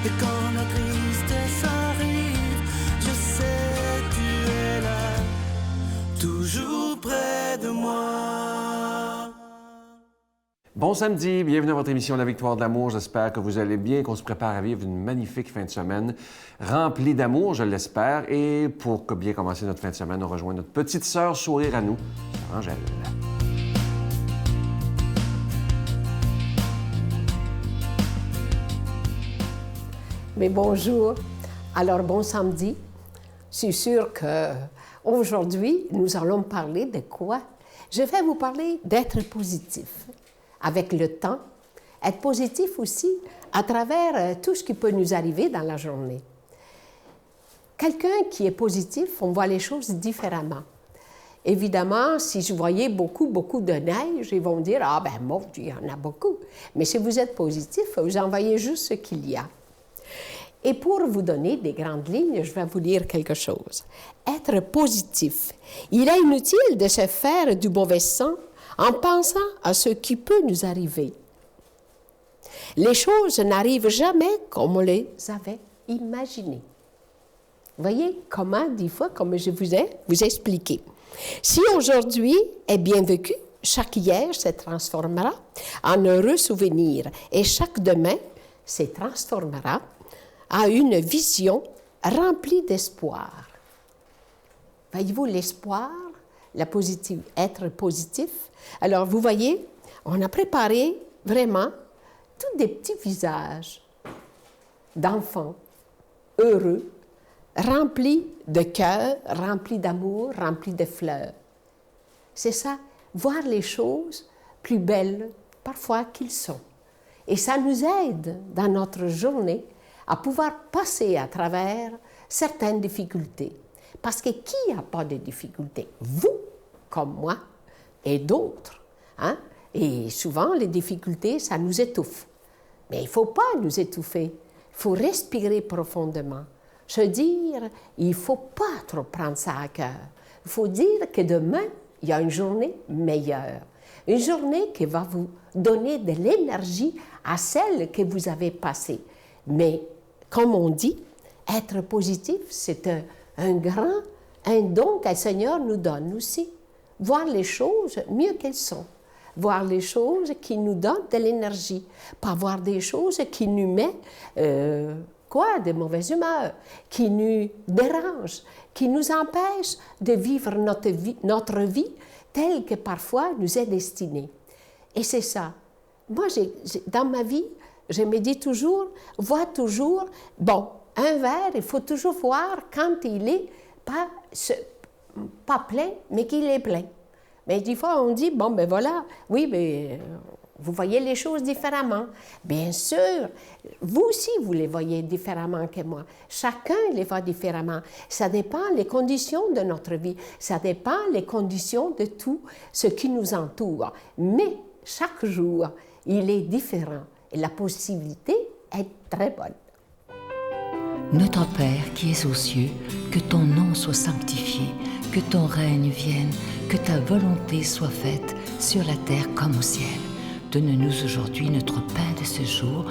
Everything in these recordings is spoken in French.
Et quand la tristesse arrive, je sais tu es là, toujours près de moi. Bon samedi, bienvenue à votre émission La Victoire de l'amour. J'espère que vous allez bien, qu'on se prépare à vivre une magnifique fin de semaine remplie d'amour, je l'espère. Et pour bien commencer notre fin de semaine, on rejoint notre petite sœur sourire à nous, Angèle. Mais bonjour. Alors, bon samedi. Je suis sûre qu'aujourd'hui, nous allons parler de quoi? Je vais vous parler d'être positif. Avec le temps, être positif aussi à travers tout ce qui peut nous arriver dans la journée. Quelqu'un qui est positif, on voit les choses différemment. Évidemment, si je voyais beaucoup de neige, ils vont dire « Ah ben mon Dieu, il y en a beaucoup ». Mais si vous êtes positif, vous en voyez juste ce qu'il y a. Et pour vous donner des grandes lignes, je vais vous dire quelque chose. Être positif. Il est inutile de se faire du mauvais sang en pensant à ce qui peut nous arriver. Les choses n'arrivent jamais comme on les avait imaginées. Voyez comment, des fois, comme je vous ai expliqué. Si aujourd'hui est bien vécu, chaque hier se transformera en heureux souvenir et chaque demain se transformera en une vision remplie d'espoir. Voyez-vous, l'espoir, être positif. Alors, vous voyez, on a préparé vraiment tous des petits visages d'enfants heureux, remplis de cœur, remplis d'amour, remplis de fleurs. C'est ça, voir les choses plus belles parfois qu'ils sont. Et ça nous aide dans notre journée à pouvoir passer à travers certaines difficultés. Parce que qui n'a pas de difficultés? Vous, comme moi, et d'autres. Hein? Et souvent, les difficultés, ça nous étouffe. Mais il ne faut pas nous étouffer. Il faut respirer profondément. Se dire, il ne faut pas trop prendre ça à cœur. Il faut dire que demain, il y a une journée meilleure. Une journée qui va vous donner de l'énergie à celle que vous avez passée. Mais, comme on dit, être positif, c'est un don que le Seigneur nous donne aussi. Voir les choses mieux qu'elles sont. Voir les choses qui nous donnent de l'énergie. Pas voir des choses qui nous mettent, de mauvaise humeur, qui nous dérangent, qui nous empêchent de vivre notre vie telle que parfois nous est destinée. Et c'est ça. Moi, dans ma vie, je me dis toujours, vois toujours, un verre, il faut toujours voir quand il est pas plein, mais qu'il est plein. Mais des fois, on dit, oui, mais vous voyez les choses différemment. Bien sûr, vous aussi, vous les voyez différemment que moi. Chacun les voit différemment. Ça dépend des conditions de notre vie. Ça dépend des conditions de tout ce qui nous entoure. Mais chaque jour, il est différent. Et la possibilité est très bonne. Notre Père qui es aux cieux, que ton nom soit sanctifié, que ton règne vienne, que ta volonté soit faite sur la terre comme au ciel. Donne-nous aujourd'hui notre pain de ce jour.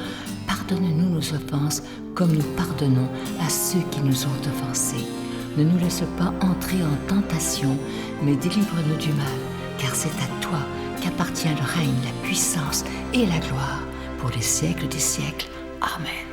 Pardonne-nous nos offenses comme nous pardonnons à ceux qui nous ont offensés. Ne nous laisse pas entrer en tentation, mais délivre-nous du mal, car c'est à toi qu'appartient le règne, la puissance et la gloire pour les siècles des siècles. Amen.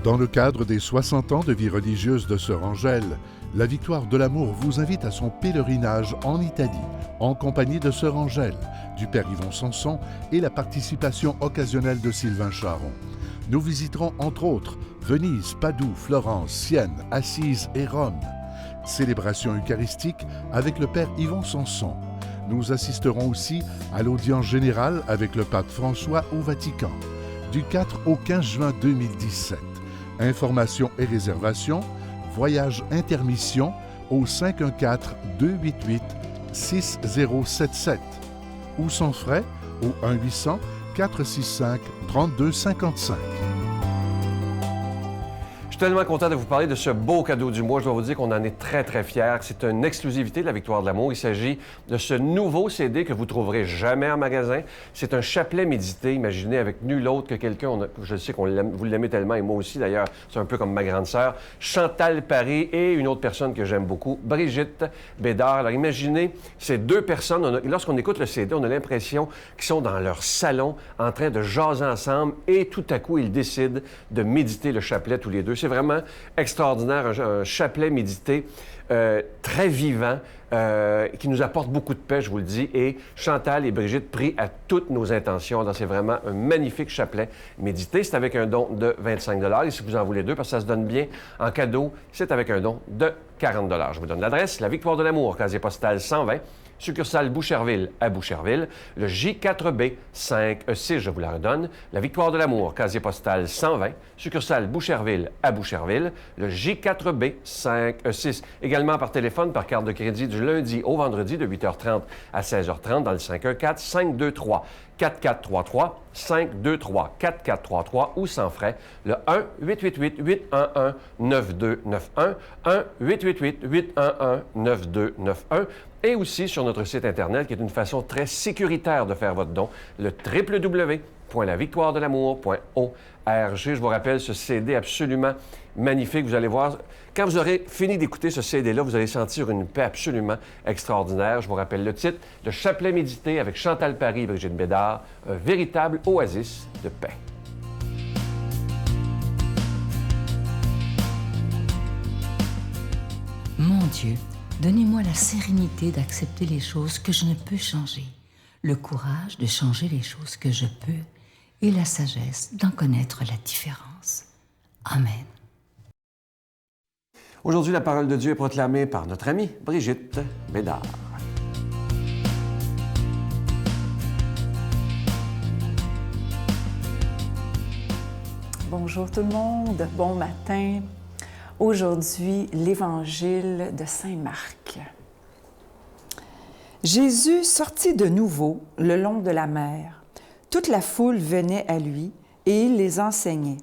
Dans le cadre des 60 ans de vie religieuse de Sœur Angèle, la Victoire de l'amour vous invite à son pèlerinage en Italie, en compagnie de Sœur Angèle, du Père Yvon Sanson et la participation occasionnelle de Sylvain Charon. Nous visiterons entre autres Venise, Padoue, Florence, Sienne, Assise et Rome. Célébration eucharistique avec le Père Yvon Sanson. Nous assisterons aussi à l'audience générale avec le Pape François au Vatican, du 4 au 15 juin 2017. Informations et réservations, voyage intermission au 514-288-6077 ou sans frais au 1-800-465-3255. Je tellement content de vous parler de ce beau cadeau du mois. Je dois vous dire qu'on en est très, très fiers. C'est une exclusivité de la Victoire de l'amour. Il s'agit de ce nouveau CD que vous trouverez jamais en magasin. C'est un chapelet médité, imaginé avec nul autre que quelqu'un, je sais qu'on l'aime, vous l'aimez tellement, et moi aussi d'ailleurs, c'est un peu comme ma grande sœur, Chantal Paris et une autre personne que j'aime beaucoup, Brigitte Bédard. Alors imaginez ces deux personnes, lorsqu'on écoute le CD, on a l'impression qu'ils sont dans leur salon en train de jaser ensemble et tout à coup, ils décident de méditer le chapelet tous les deux. C'est vraiment extraordinaire, un chapelet médité très vivant, qui nous apporte beaucoup de paix, je vous le dis. Et Chantal et Brigitte prient à toutes nos intentions. Alors, c'est vraiment un magnifique chapelet médité. C'est avec un don de 25 $. Et si vous en voulez deux, parce que ça se donne bien en cadeau, c'est avec un don de 40 $. Je vous donne l'adresse, la Victoire de l'amour, casier postal 120, succursale Boucherville à Boucherville, le J4B 5E6, je vous la redonne. La Victoire de l'amour, casier postal 120, succursale Boucherville à Boucherville, le J4B 5E6. Également par téléphone, par carte de crédit du lundi au vendredi de 8h30 à 16h30 dans le 514-523-4433, 523-4433 ou sans frais, le 1-888-811-9291, 1-888-811-9291. Et aussi sur notre site Internet, qui est une façon très sécuritaire de faire votre don, le www.lavictoiredelamour.org. Je vous rappelle ce CD absolument magnifique. Vous allez voir, quand vous aurez fini d'écouter ce CD-là, vous allez sentir une paix absolument extraordinaire. Je vous rappelle le titre, Le chapelet médité avec Chantal Paris et Brigitte Bédard, un véritable oasis de paix. Mon Dieu, donnez-moi la sérénité d'accepter les choses que je ne peux changer, le courage de changer les choses que je peux et la sagesse d'en connaître la différence. Amen. Aujourd'hui, la parole de Dieu est proclamée par notre amie Brigitte Bédard. Bonjour tout le monde, bon matin. Aujourd'hui, l'Évangile de Saint Marc. Jésus sortit de nouveau le long de la mer. Toute la foule venait à lui et il les enseignait.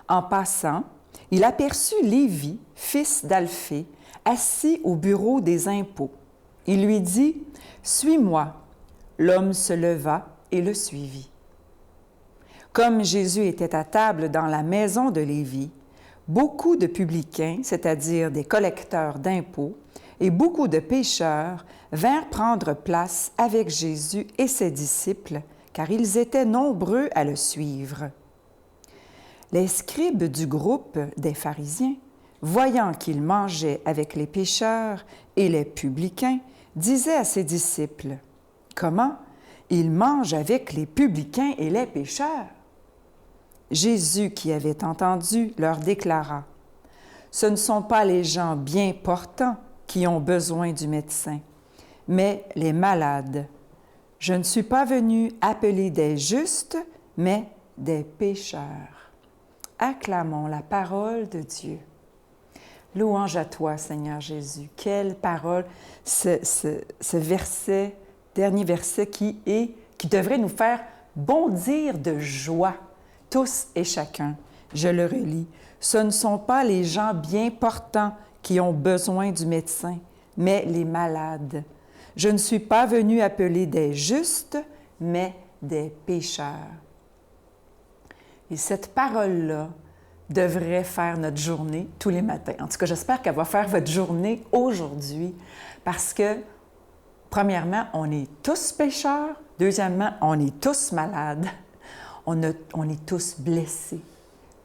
En passant, il aperçut Lévi, fils d'Alphée, assis au bureau des impôts. Il lui dit « Suis-moi ». L'homme se leva et le suivit. Comme Jésus était à table dans la maison de Lévi, beaucoup de publicains, c'est-à-dire des collecteurs d'impôts, et beaucoup de pécheurs vinrent prendre place avec Jésus et ses disciples, car ils étaient nombreux à le suivre. Les scribes du groupe des pharisiens, voyant qu'il mangeait avec les pécheurs et les publicains, disaient à ses disciples, « Comment? Il mange avec les publicains et les pécheurs? » Jésus, qui avait entendu, leur déclara, « Ce ne sont pas les gens bien portants qui ont besoin du médecin, mais les malades. Je ne suis pas venu appeler des justes, mais des pécheurs. » Acclamons la parole de Dieu. Louange à toi, Seigneur Jésus. Quelle parole, ce verset, dernier verset qui devrait nous faire bondir de joie, tous et chacun. Je le relis. Ce ne sont pas les gens bien portants qui ont besoin du médecin, mais les malades. Je ne suis pas venu appeler des justes, mais des pécheurs. Et cette parole-là devrait faire notre journée tous les matins. En tout cas, j'espère qu'elle va faire votre journée aujourd'hui parce que, premièrement, on est tous pécheurs. Deuxièmement, on est tous malades. On est tous blessés,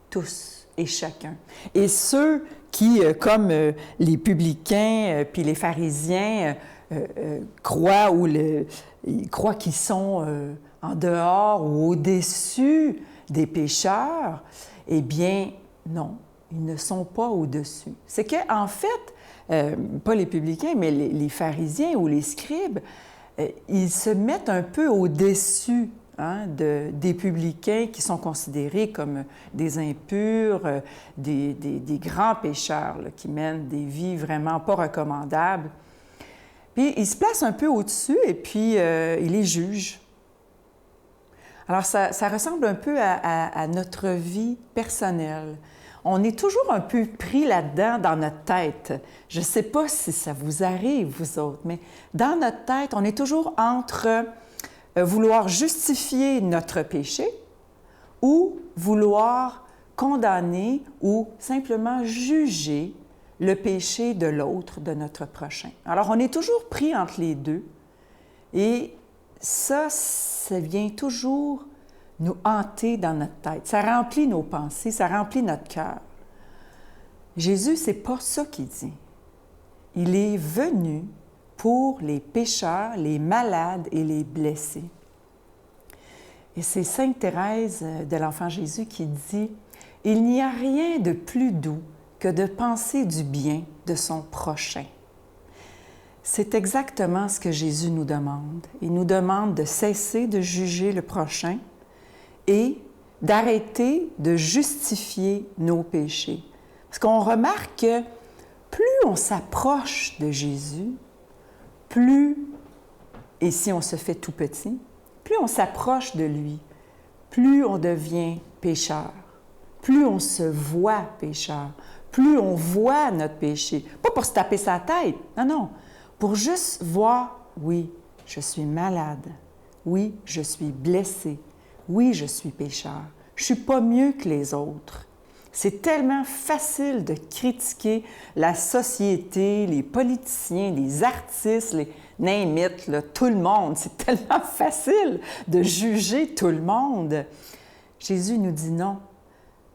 tous et chacun. Et ceux qui, comme les publicains puis les pharisiens, croient qu'ils sont en dehors ou au-dessus des pécheurs, eh bien, non, ils ne sont pas au-dessus. C'est qu'en fait, pas les publicains, mais les pharisiens ou les scribes, ils se mettent un peu au-dessus des publicains qui sont considérés comme des impurs, des grands pécheurs là, qui mènent des vies vraiment pas recommandables. Puis, ils se placent un peu au-dessus et puis ils les jugent. Alors, ça ressemble un peu à notre vie personnelle. on est toujours un peu pris là-dedans dans notre tête. Je ne sais pas si ça vous arrive, vous autres, mais dans notre tête, on est toujours entre vouloir justifier notre péché ou vouloir condamner ou simplement juger le péché de l'autre, de notre prochain. Alors, on est toujours pris entre les deux et ça vient toujours nous hanter dans notre tête. Ça remplit nos pensées, ça remplit notre cœur. Jésus, c'est pas ça qu'il dit. Il est venu pour les pécheurs, les malades et les blessés. Et c'est Sainte Thérèse de l'Enfant Jésus qui dit « Il n'y a rien de plus doux que de penser du bien de son prochain. » C'est exactement ce que Jésus nous demande. Il nous demande de cesser de juger le prochain et d'arrêter de justifier nos péchés. Parce qu'on remarque que plus on s'approche de Jésus, plus, et si on se fait tout petit, plus on s'approche de lui, plus on devient pécheur, plus on se voit pécheur, plus on voit notre péché. Pas pour se taper sa tête, non, pour juste voir, oui, je suis malade, oui, je suis blessé, oui, je suis pécheur, je ne suis pas mieux que les autres. C'est tellement facile de critiquer la société, les politiciens, les artistes, les name it, là, tout le monde. C'est tellement facile de juger tout le monde. Jésus nous dit non.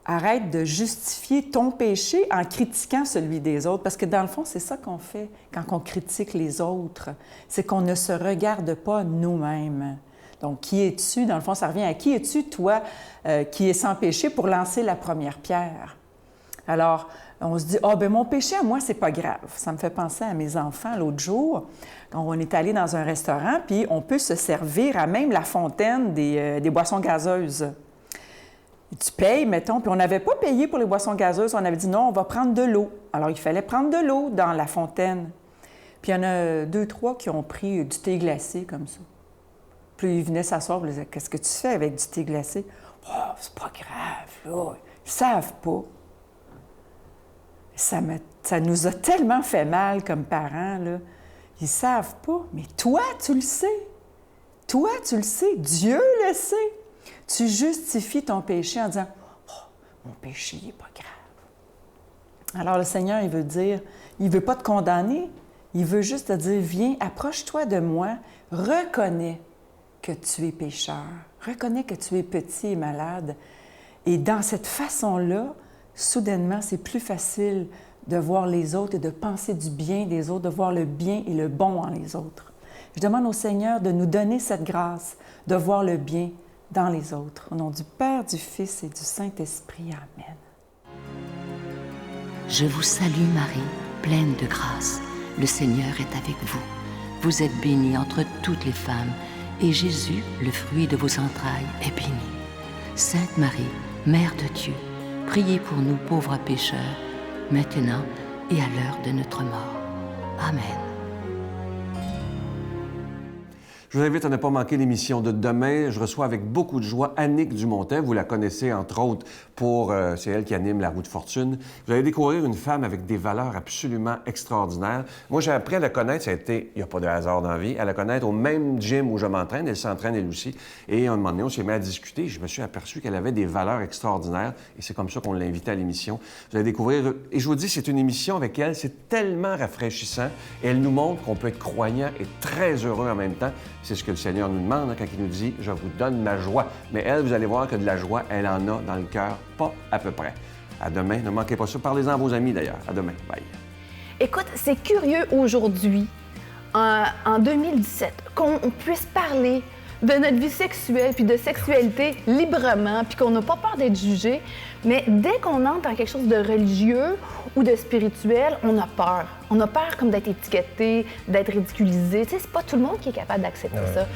Arrête de justifier ton péché en critiquant celui des autres, parce que dans le fond, c'est ça qu'on fait quand on critique les autres. C'est qu'on ne se regarde pas nous-mêmes. Donc, qui es-tu? Dans le fond, ça revient à qui es-tu, toi, qui es sans péché, pour lancer la première pierre? Alors, on se dit, ah, bien, mon péché à moi, c'est pas grave. Ça me fait penser à mes enfants l'autre jour. On est allé dans un restaurant, puis on peut se servir à même la fontaine des boissons gazeuses. Et tu payes, mettons, puis on n'avait pas payé pour les boissons gazeuses. On avait dit, non, on va prendre de l'eau. Alors, il fallait prendre de l'eau dans la fontaine. Puis il y en a 2, 3 qui ont pris du thé glacé comme ça. Puis ils venaient s'asseoir, ils disaient, qu'est-ce que tu fais avec du thé glacé? Oh, c'est pas grave, là. Ils savent pas. Ça nous a tellement fait mal comme parents, là. Ils savent pas. Mais toi, tu le sais. Toi, tu le sais. Dieu le sait. Tu justifies ton péché en disant, oh, mon péché n'est pas grave. Alors le Seigneur, il veut dire, il ne veut pas te condamner. Il veut juste te dire, viens, approche-toi de moi, reconnais que tu es pécheur. Reconnais que tu es petit et malade. Et dans cette façon-là, soudainement, c'est plus facile de voir les autres et de penser du bien des autres, de voir le bien et le bon en les autres. Je demande au Seigneur de nous donner cette grâce, de voir le bien dans les autres. Au nom du Père, du Fils et du Saint-Esprit. Amen. Je vous salue Marie, pleine de grâce. Le Seigneur est avec vous. Vous êtes bénie entre toutes les femmes, et Jésus, le fruit de vos entrailles, est béni. Sainte Marie, Mère de Dieu, priez pour nous pauvres pécheurs, maintenant et à l'heure de notre mort. Amen. Je vous invite à ne pas manquer l'émission de demain. Je reçois avec beaucoup de joie Annick Dumontet. Vous la connaissez, entre autres, c'est elle qui anime La Roue de Fortune. Vous allez découvrir une femme avec des valeurs absolument extraordinaires. Moi, j'ai appris à la connaître, ça a été, il n'y a pas de hasard dans la vie, à la connaître au même gym où je m'entraîne. Elle s'entraîne, elle aussi. Et à un moment donné, on s'est mis à discuter. Je me suis aperçu qu'elle avait des valeurs extraordinaires. Et c'est comme ça qu'on l'a invitée à l'émission. Vous allez découvrir... Et je vous dis, c'est une émission avec elle, c'est tellement rafraîchissant. Et elle nous montre qu'on peut être croyant et très heureux en même temps. C'est ce que le Seigneur nous demande quand il nous dit « Je vous donne ma joie ». Mais elle, vous allez voir que de la joie, elle en a dans le cœur, pas à peu près. À demain, ne manquez pas ça. Parlez-en à vos amis d'ailleurs. À demain. Bye. Écoute, c'est curieux aujourd'hui, en 2017, qu'on puisse parler de notre vie sexuelle puis de sexualité librement, puis qu'on n'a pas peur d'être jugé. Mais dès qu'on entre dans quelque chose de religieux ou de spirituel, on a peur. On a peur comme d'être étiqueté, d'être ridiculisé. Tu sais, c'est pas tout le monde qui est capable d'accepter ça.